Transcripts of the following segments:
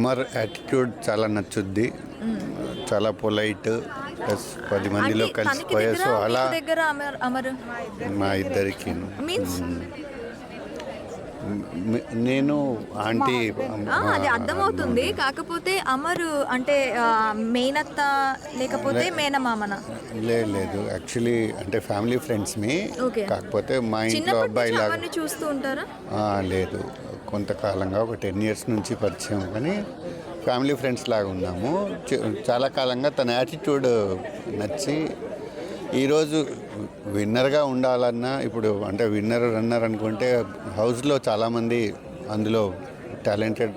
Amar attitude చాలా నచ్చుద్ది. చాలా polite, plus 10 మందిలో కలిసిపోయే. సో అలా మా ఇద్దరికి నేను ఆంటీ అది అర్థమవుతుంది. కాకపోతే అమరు అంటే మేనత్త లేకపోతే మేనమామన? లేదు, యాక్చువల్లీ అంటే ఫ్యామిలీ ఫ్రెండ్స్ మీ. కాకపోతే మా ఇంట్లో అబ్బాయి లాగా చూస్తూ ఉంటారా? లేదు, కొంతకాలంగా ఒక 10 years నుంచి పరిచయం, కానీ ఫ్యామిలీ ఫ్రెండ్స్ లాగా ఉన్నాము. చాలా కాలంగా తన యాటిట్యూడ్ నచ్చి ఈరోజు విన్నర్గా ఉండాలన్నా, ఇప్పుడు అంటే విన్నర్ రన్నర్ అనుకుంటే హౌస్లో చాలామంది అందులో టాలెంటెడ్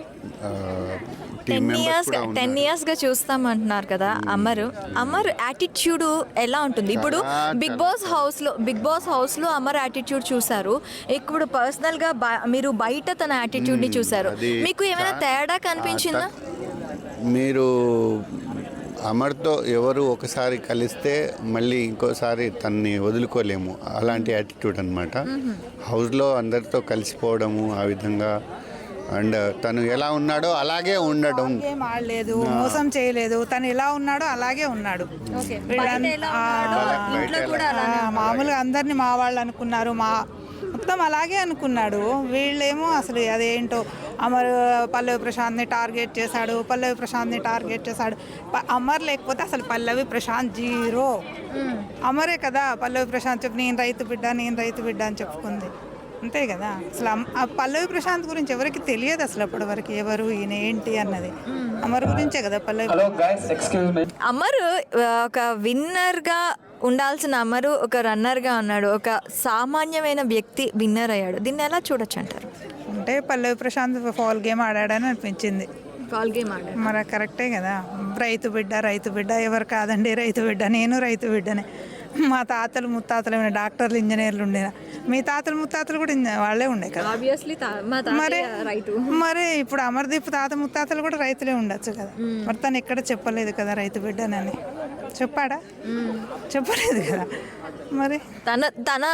10 yearsగా చూస్తామంటున్నారు కదా. అమర్ యాటిట్యూడ్ ఎలా ఉంటుంది? ఇప్పుడు బిగ్ బాస్ హౌస్లో అమర్ యాటిట్యూడ్ చూసారు, ఇప్పుడు పర్సనల్గా మీరు బయట తన యాటిట్యూడ్ని చూసారు. మీకు ఏమైనా తేడా కనిపించిందా? మీరు అమర్తో ఎవరు ఒకసారి కలిస్తే మళ్ళీ ఇంకోసారి తన్ని వదులుకోలేము, అలాంటి యాటిట్యూడ్ అనమాట. హౌస్లో అందరితో కలిసిపోవడము ఆ విధంగా, అండ్ తను ఎలా ఉన్నాడో అలాగే ఉండడం. ఆడలేదు, మోసం చేయలేదు, తను ఎలా ఉన్నాడో అలాగే ఉన్నాడు. మామూలుగా అందరినీ మా వాళ్ళు అనుకున్నారు, మొత్తం అలాగే అనుకున్నాడు. వీళ్ళేమో అసలు అదేంటో అమర్ పల్లవి ప్రశాంత్ని టార్గెట్ చేశాడు. అమర్ లేకపోతే అసలు పల్లవి ప్రశాంత్ జీరో. అమరే కదా పల్లవి ప్రశాంత్ చెప్పి నేను రైతు బిడ్డ అని చెప్పుకుంది, అంతే కదా. అసలు పల్లవి ప్రశాంత్ గురించి ఎవరికి తెలియదు అసలు అప్పటి వరకు, ఎవరు ఈయన ఏంటి అన్నది. అమర్ గురించే కదా పల్లవి. అమర్ ఒక విన్నర్గా ఉండాల్సిన అమరు ఒక రన్నర్గా ఉన్నాడు. ఒక సామాన్యమైన వ్యక్తి విన్నర్ అయ్యాడు. దీన్ని ఎలా చూడొచ్చు అంటారు? అంటే పల్లవి ప్రశాంత్ ఫాల్ గేమ్ ఆడాడని అనిపించింది. మరి కరెక్టే కదా. రైతు బిడ్డ ఎవరు కాదండి, రైతు బిడ్డ. నేను రైతు బిడ్డనే. మా తాతలు ముత్తాతలు ఏమైనా డాక్టర్లు ఇంజనీర్లు ఉండేనా? మీ తాతలు ముత్తాతలు కూడా వాళ్ళే ఉండే కదా. మరి ఇప్పుడు అమర్దీప్ తాత ముత్తాతలు కూడా రైతులే ఉండొచ్చు కదా. మరి తను ఎక్కడ చెప్పలేదు కదా రైతు బిడ్డనని. చెప్పాడా? చెప్పలేదు కదా. మరి తన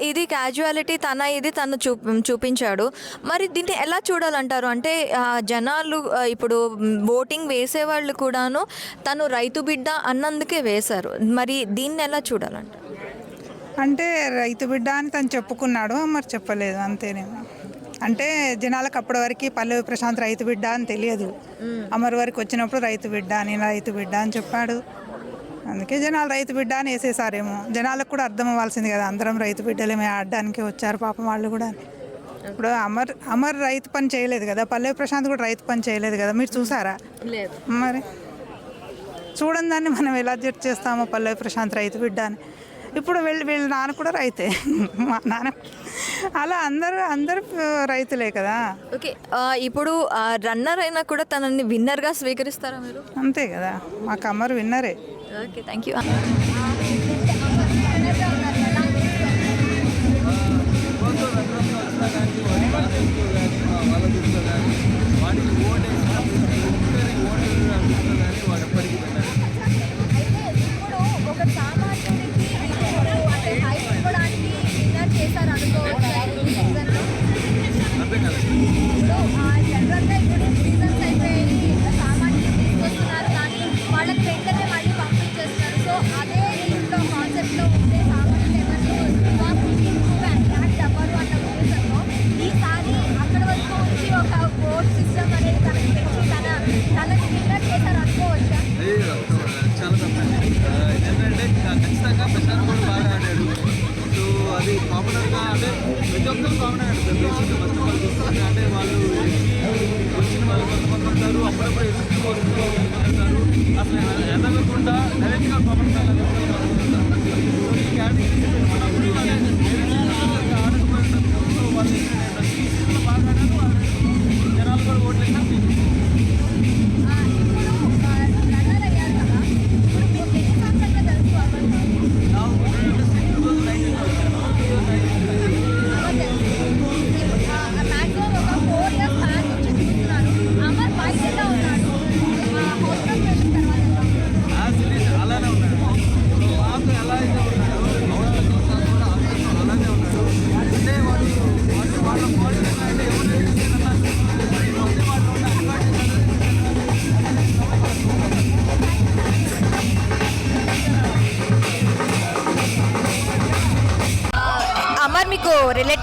ఇది క్యాజువాలిటీ, తను చూపించాడు. మరి దీన్ని ఎలా చూడాలంటారు? అంటే జనాలు ఇప్పుడు ఓటింగ్ వేసేవాళ్ళు కూడాను తను రైతు బిడ్డ అన్నందుకే వేశారు. మరి దీన్ని ఎలా చూడాలంటారు? అంటే రైతు బిడ్డ అని తను చెప్పుకున్నాడు, మరి చెప్పలేదు, అంతేనేమో. అంటే జనాలకు అప్పటి వరకు పల్లవి ప్రశాంత్ రైతు బిడ్డ అని తెలియదు. అమర్ వరకు వచ్చినప్పుడు రైతు బిడ్డ అని చెప్పాడు. అందుకే జనాలు రైతు బిడ్డ అని వేసేసారేమో. జనాలకు కూడా అర్థం అవ్వాల్సింది కదా, అందరం రైతు బిడ్డలేమే ఆడడానికి వచ్చారు పాపం వాళ్ళు కూడా. ఇప్పుడు అమర్ రైతు పని చేయలేదు కదా, పల్లవి ప్రశాంత్ కూడా రైతు పని చేయలేదు కదా. మీరు చూసారా? లేదు. మరి చూడండి, దాన్ని మనం ఎలా జడ్జ్ చేస్తామో పల్లవి ప్రశాంత్ రైతు బిడ్డ అని. ఇప్పుడు వీళ్ళ నాన్న కూడా రైతే, మా నాన్న. అలా అందరు రైతులే కదా. ఓకే, ఇప్పుడు రన్నర్ అయినా కూడా తనని విన్నర్గా స్వీకరిస్తారా మీరు? అంతే కదా, మాకు అమర్ విన్నరే. Okay, thank you.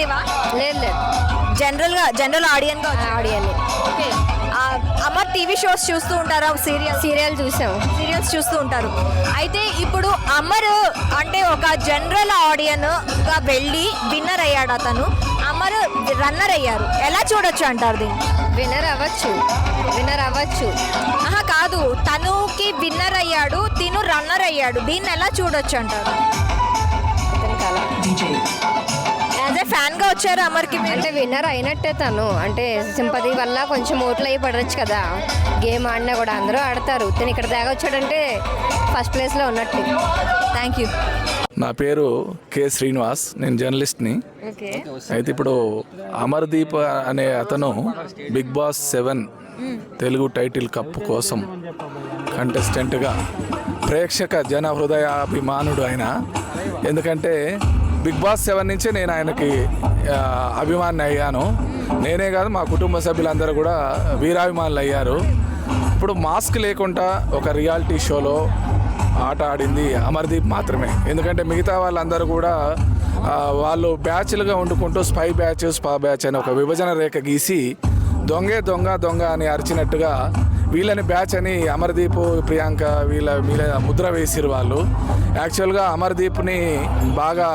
రిలేటివా? లేదు లేదు జనరల్ ఆడియన్గా audience okay. Amar TV shows చూస్తూ ఉంటారా? సీరియల్ చూసాము. సీరియల్స్ చూస్తూ ఉంటారు. అయితే ఇప్పుడు అమర్ అంటే ఒక జనరల్ ఆడియన్గా వెళ్ళి విన్నర్ అయ్యాడు అతను. అమర్ రన్నర్ అయ్యారు, ఎలా చూడొచ్చు అంటారు దీన్ని? విన్నర్ అవ్వచ్చు. ఆహా కాదు, తనుకి విన్నర్ అయ్యాడు, తిను రన్నర్ అయ్యాడు, దీన్ని ఎలా చూడొచ్చు అంటారు? అతనికి అలా యాజ్ ఏ ఫ్యాన్గా వచ్చారు అమర్కి మీరు? అంటే విన్నర్ అయినట్టే తను, అంటే సింపతి వల్ల కొంచెం ఓట్లు అయ్యి పడవచ్చు కదా. గేమ్ ఆడినా కూడా అందరూ ఆడతారు, తను ఇక్కడ దాకా వచ్చాడంటే ఫస్ట్ ప్లేస్లో ఉన్నట్టు. Thank you. నా పేరు కె శ్రీనివాస్, నేను జర్నలిస్ట్ని. ఓకే. అయితే ఇప్పుడు అమర్దీప్ అనే అతను Bigg Boss 7 Telugu title cup కోసం కంటెస్టెంట్గా ప్రేక్షక జన హృదయాభిమానుడు ఆయన. ఎందుకంటే బిగ్ బాస్ 7 నుంచే నేను ఆయనకి అభిమాని అయ్యాను. నేనే కాదు, మా కుటుంబ సభ్యులందరూ కూడా వీరాభిమానులు అయ్యారు. ఇప్పుడు మాస్క్ లేకుండా ఒక రియాలిటీ షోలో ఆట ఆడింది అమర్దీప్ మాత్రమే. ఎందుకంటే మిగతా వాళ్ళందరూ కూడా వాళ్ళు బ్యాచ్లుగా వండుకుంటూ స్పై బ్యాచ్, స్పా బ్యాచ్ అని ఒక విభజన రేఖ గీసి దొంగ అని అరిచినట్టుగా వీళ్ళని బ్యాచ్ అని అమర్దీప్, ప్రియాంక వీళ్ళ ముద్ర వేసిరు వాళ్ళు. యాక్చువల్గా అమర్దీప్ని బాగా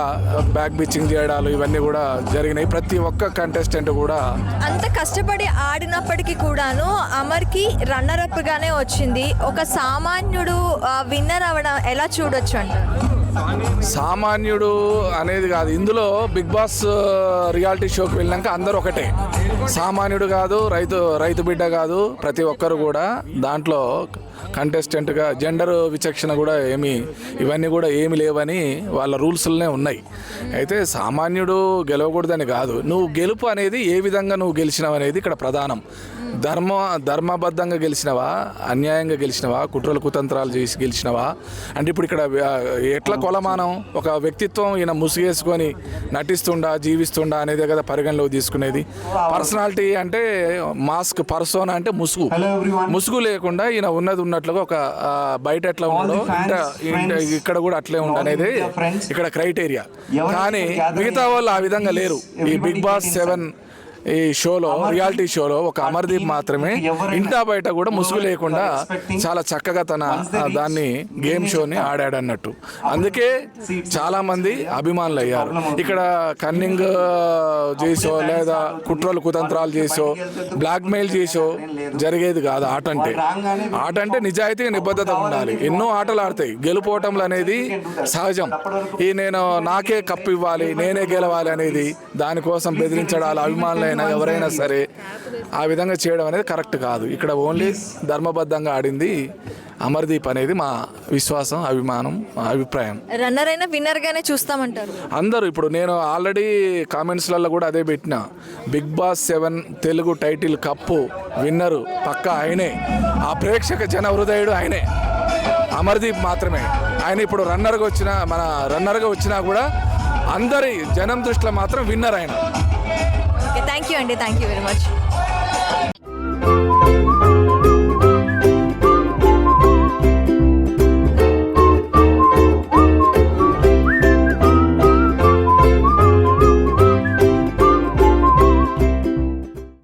బ్యాక్ బిచ్చింగ్ చేయడాలు ఇవన్నీ కూడా జరిగినాయి. ప్రతి ఒక్క కంటెస్టెంట్ కూడా అంత కష్టపడి ఆడినప్పటికీ కూడాను అమర్కి రన్నర్ అప్ గానే వచ్చింది. ఒక సామాన్యుడు విన్నర్ అవ్వడం ఎలా చూడొచ్చు అంటారు? సామాన్యుడు అనేది కాదు, ఇందులో బిగ్ బాస్ రియాలిటీ షోకి వెళ్ళినాక అందరూ ఒకటే. సామాన్యుడు కాదు, రైతు బిడ్డ కాదు, ప్రతి ఒక్కరు కూడా దాంట్లో కంటెస్టెంట్గా జెండర్ విచక్షణ కూడా ఇవన్నీ కూడా ఏమి లేవని వాళ్ళ రూల్స్లోనే ఉన్నాయి. అయితే సామాన్యుడు గెలవకూడదని కాదు, నువ్వు గెలుపు అనేది ఏ విధంగా నువ్వు గెలిచినావు అనేది ఇక్కడ ప్రధానం. ధర్మబద్ధంగా గెలిచినవా, అన్యాయంగా గెలిచినవా, కుట్రలు కుతంత్రాలు చేసి గెలిచినవా అంటే ఇప్పుడు ఇక్కడ ఎట్లా కొలమానం? ఒక వ్యక్తిత్వం ఈయన ముసుగేసుకొని నటిస్తుండా జీవిస్తుండా అనేది కదా పరిగణలోకి తీసుకునేది. పర్సనాలిటీ అంటే మాస్క్, పర్సోనా అంటే ముసుగు లేకుండా ఈయన ఉన్నట్లుగా ఒక బయట ఎట్లా ఉండదో ఇక్కడ కూడా అట్లే ఉండనేది ఇక్కడ క్రైటీరియా. కానీ మిగతా వాళ్ళు ఆ విధంగా లేరు. ఈ బిగ్ బాస్ 7 ఈ షోలో, రియాలిటీ షోలో ఒక అమర్దీప్ మాత్రమే ఇంటా బయట కూడా ముసుగు లేకుండా చాలా చక్కగా దాన్ని గేమ్ షోని ఆడాడు అన్నట్టు. అందుకే చాలా మంది అభిమానులు అయ్యారు. ఇక్కడ కన్నింగ్ చేసో లేదా కుట్రలు కుతంత్రాలు చేసో బ్లాక్మెయిల్ చేసో జరిగేది కాదు. ఆట అంటే నిజాయితీ నిబద్ధత ఉండాలి. ఎన్నో ఆటలు ఆడతాయి, గెలుపోవటంలు అనేది సహజం. నేను నాకే కప్పు ఇవ్వాలి, నేనే గెలవాలి అనేది దానికోసం బెదిరించడాలు అభిమానులు ఎవరైనా సరే ఆ విధంగా చేయడం అనేది కరెక్ట్ కాదు. ఇక్కడ ఓన్లీ ధర్మబద్ధంగా ఆడింది అమర్దీప్ అనేది మా విశ్వాసం, అభిమానం, అభిప్రాయం. రన్నర్ అయినా విన్నర్ గానే చూస్తామంటారు అందరూ. ఇప్పుడు నేను ఆల్రెడీ కామెంట్స్లలో కూడా అదే పెట్టిన, Bigg Boss 7 Telugu title cup winner పక్కా ఆయనే. ఆ ప్రేక్షక జన హృదయుడు ఆయనే, అమర్దీప్ మాత్రమే. ఆయన ఇప్పుడు రన్నర్గా వచ్చినా కూడా అందరి జనం దృష్టిలో మాత్రం విన్నర్ ఆయన. ఓకే, థ్యాంక్ యూ అండి, థ్యాంక్ యూ వెరీ మచ్.